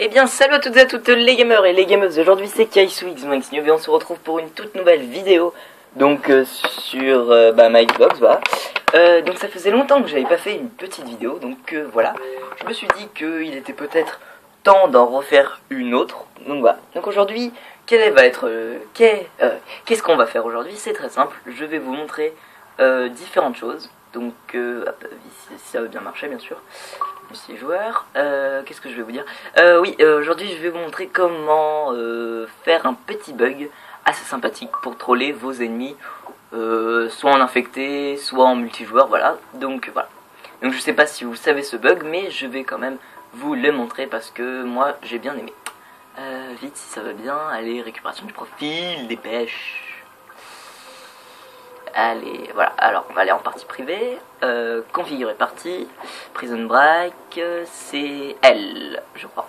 Eh bien salut à toutes et à toutes les gamers et les gameuses. Aujourd'hui c'est KaisuXMax et on se retrouve pour une toute nouvelle vidéo donc sur ma Xbox, voilà. Donc ça faisait longtemps que j'avais pas fait une petite vidéo, donc voilà. Je me suis dit qu'il était peut-être temps d'en refaire une autre. Donc voilà. Donc aujourd'hui, qu'est-ce qu'on va faire aujourd'hui? C'est très simple, je vais vous montrer différentes choses. Donc si ça veut bien marcher bien sûr. Monsieur joueur, qu'est-ce que je vais vous dire? Oui, aujourd'hui je vais vous montrer comment faire un petit bug assez sympathique pour troller vos ennemis, soit en infecté, soit en multijoueur, voilà. Donc voilà. Donc je sais pas si vous savez ce bug, mais je vais quand même vous le montrer parce que moi j'ai bien aimé. Vite si ça va bien, allez, récupération du profil, dépêche. Allez, voilà, alors on va aller en partie privée, configurer partie, prison break, c'est elle, je crois.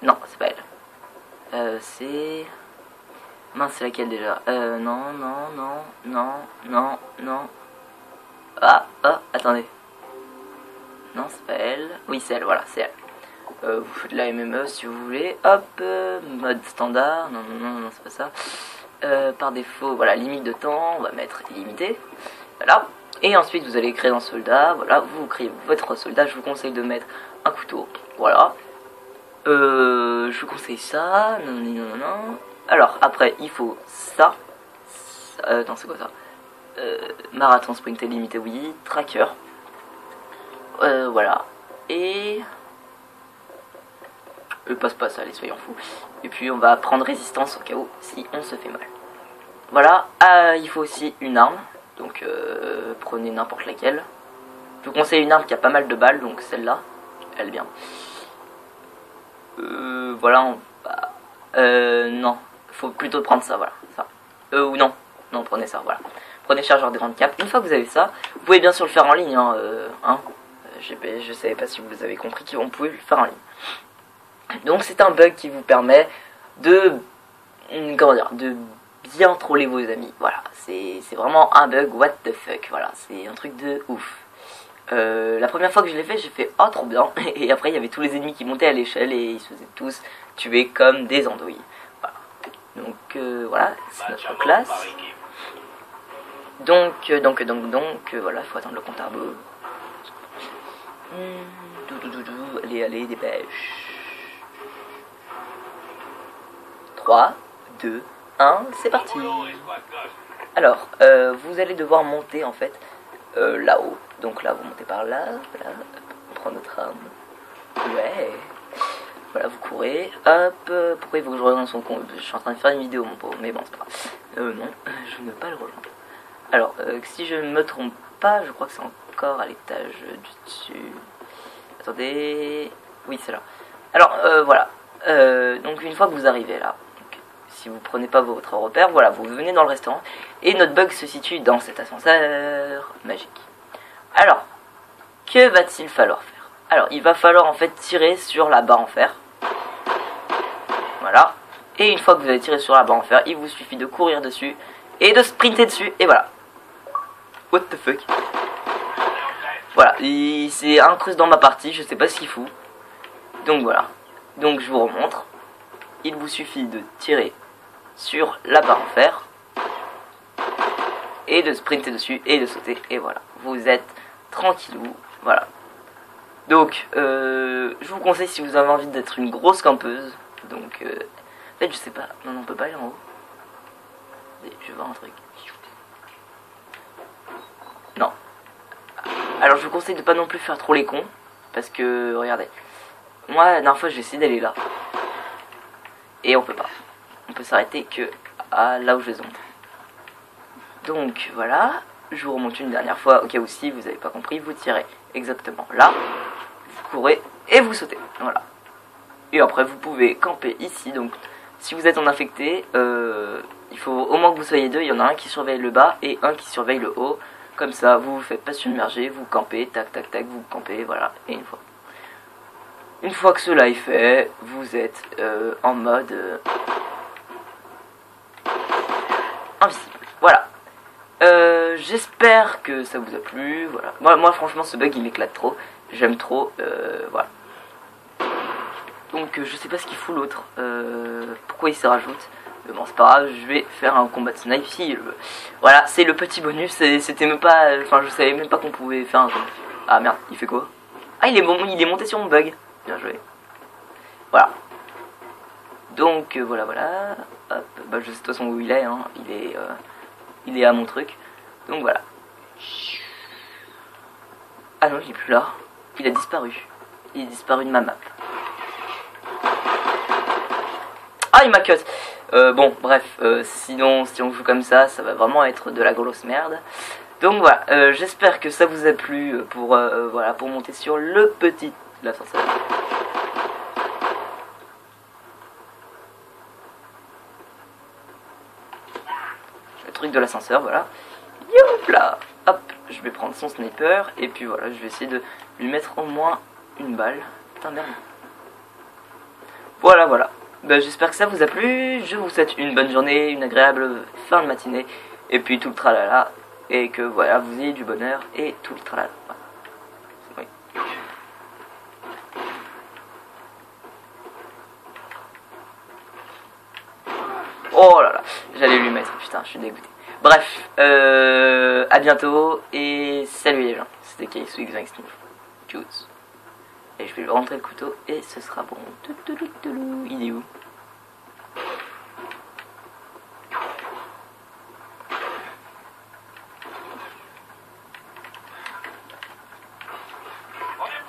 Non, c'est pas elle. C'est... Mince, c'est laquelle déjà? Non. Ah, attendez. Non, c'est pas elle. Oui, c'est elle, voilà, c'est elle. Vous faites la MME si vous voulez. Hop, mode standard. Non, c'est pas ça. Par défaut, voilà, limite de temps, on va mettre illimité, voilà, et ensuite vous allez créer un soldat, voilà, vous créez votre soldat, je vous conseille de mettre un couteau, voilà, je vous conseille ça, non, alors après il faut ça, attends c'est quoi ça, marathon sprint illimité, oui, tracker, voilà, et... passe pas ça, allez soyons fous. Et puis on va prendre résistance au cas où si on se fait mal. Voilà, il faut aussi une arme. Donc prenez n'importe laquelle. Je vous conseille une arme qui a pas mal de balles, donc celle-là, elle est bien. Voilà, on va... non, faut plutôt prendre ça, voilà, ça. Ou non, prenez ça, voilà. Prenez chargeur des grandes capes. Une fois que vous avez ça, vous pouvez bien sûr le faire en ligne, je savais pas si vous avez compris qu'on pouvait le faire en ligne. Donc c'est un bug qui vous permet de, de bien troller vos amis. Voilà, c'est vraiment un bug what the fuck. Voilà, c'est un truc de ouf. La première fois que je l'ai fait, j'ai fait oh trop bien. Et après il y avait tous les ennemis qui montaient à l'échelle et ils se faisaient tous tuer comme des andouilles. Voilà. Donc voilà, c'est notre classe. Donc voilà, il faut attendre le compte à rebours. Allez, dépêche. 3, 2, 1, c'est parti. Alors, vous allez devoir monter en fait là-haut. Donc là, vous montez par là. Voilà. On prend notre arme. Ouais. Voilà, vous courez. Hop. Pourquoi il faut que je rejoigne son compte? Je suis en train de faire une vidéo, mon pauvre. Mais bon, c'est pas grave. Non, je ne veux pas le rejoindre. Alors, si je ne me trompe pas, je crois que c'est encore à l'étage du dessus. Attendez. Oui, c'est là. Alors, voilà. Donc, une fois que vous arrivez là, si vous prenez pas votre repère, voilà, vous venez dans le restaurant et notre bug se situe dans cet ascenseur magique. Alors, que va-t-il falloir faire? Alors, il va falloir en fait tirer sur la barre en fer. Voilà. Et une fois que vous avez tiré sur la barre en fer, il vous suffit de courir dessus et de sprinter dessus et voilà. What the fuck? Voilà, c'est incrusté dans ma partie, je sais pas ce qu'il fout. Donc voilà. Donc je vous remontre. Il vous suffit de tirer sur la barre en fer et de sprinter dessus et de sauter et voilà, vous êtes tranquillou, voilà. Donc je vous conseille si vous avez envie d'être une grosse campeuse, donc en fait je sais pas, non on peut pas aller en haut. Je vais voir un truc. Non. Alors je vous conseille de pas non plus faire trop les cons parce que regardez, moi la dernière fois j'ai essayé d'aller là et on peut pas. On peut s'arrêter que à là où je les montre. Donc voilà, je vous remonte une dernière fois au cas où si vous n'avez pas compris, vous tirez exactement là, vous courez et vous sautez. Voilà. Et après vous pouvez camper ici. Donc si vous êtes en infecté, il faut au moins que vous soyez deux. Il y en a un qui surveille le bas et un qui surveille le haut. Comme ça, vous vous faites pas submerger, vous campez, tac, vous campez, voilà. Et une fois que cela est fait, vous êtes en mode invisible. Voilà. J'espère que ça vous a plu. Voilà. Moi franchement ce bug il m'éclate trop. J'aime trop. Voilà. Donc je sais pas ce qu'il fout l'autre. Pourquoi il se rajoute. Mais bon, c'est pas grave, je vais faire un combat de snipe si voilà, c'est le petit bonus. C'était même pas. Enfin, je savais même pas qu'on pouvait faire un combat. Ah merde, il fait quoi? Ah, il est monté sur mon bug. Bien joué. Voilà. Donc voilà. Hop, bah, je sais de toute façon où il est. Hein. Il est à mon truc. Donc voilà. Ah non, il est plus là. Il a disparu. Il est disparu de ma map. Ah, il m'a cut. Bon, bref, sinon, si on joue comme ça va vraiment être de la grosse merde. Donc voilà, j'espère que ça vous a plu pour monter sur le petit l'ascenseur. Le truc de l'ascenseur, voilà. Youp là. Hop, je vais prendre son sniper et puis voilà, je vais essayer de lui mettre au moins une balle. Putain, merde. Voilà. Ben, j'espère que ça vous a plu. Je vous souhaite une bonne journée, une agréable fin de matinée. Et puis tout le tralala. Et que voilà, vous ayez du bonheur et tout le tralala. Oui. Oh là là, j'allais lui mettre. Putain, je suis dégoûté. Bref, à bientôt. Et salut les gens. C'était KSwix Tchuss. Et je vais lui rentrer le couteau et ce sera bon. Il est où?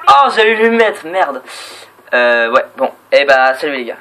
Oh, j'allais lui mettre, merde. Ouais, bon, et bah salut les gars.